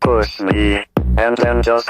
push me, and then just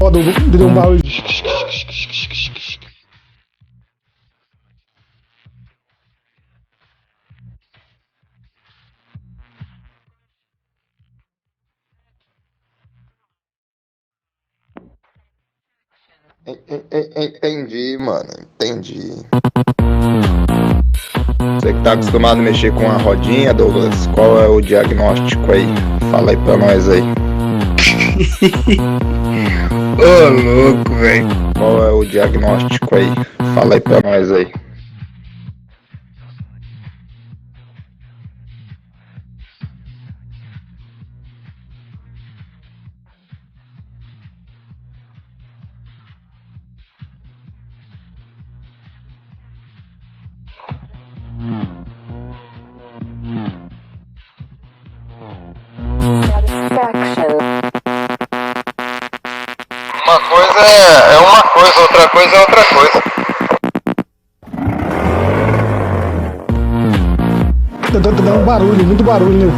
Ó, deu um barulho. Entendi, mano. Entendi. Você que tá acostumado a mexer com a rodinha, Douglas, qual é o diagnóstico aí? Fala aí pra nós aí. Ô, louco, velho. Qual é o diagnóstico aí? Fala aí pra nós aí. Uma coisa é uma coisa, outra coisa é outra coisa. Deu um barulho, muito barulho, né?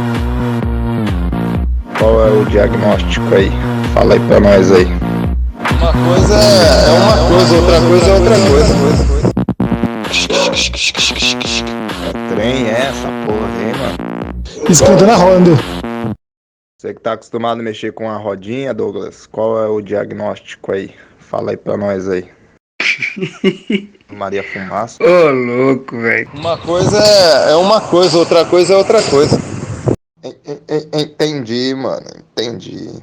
Qual é o diagnóstico aí? Fala aí pra nós aí. Uma coisa é uma coisa, outra coisa é outra coisa. É trem, é essa porra aí, mano. Esquenta na roda, né? Você que tá acostumado a mexer com a rodinha, Douglas, qual é o diagnóstico aí? Fala aí pra nós aí. Maria Fumaça. Ô, louco, velho. Uma coisa é uma coisa, outra coisa é outra coisa. Entendi, mano. Entendi.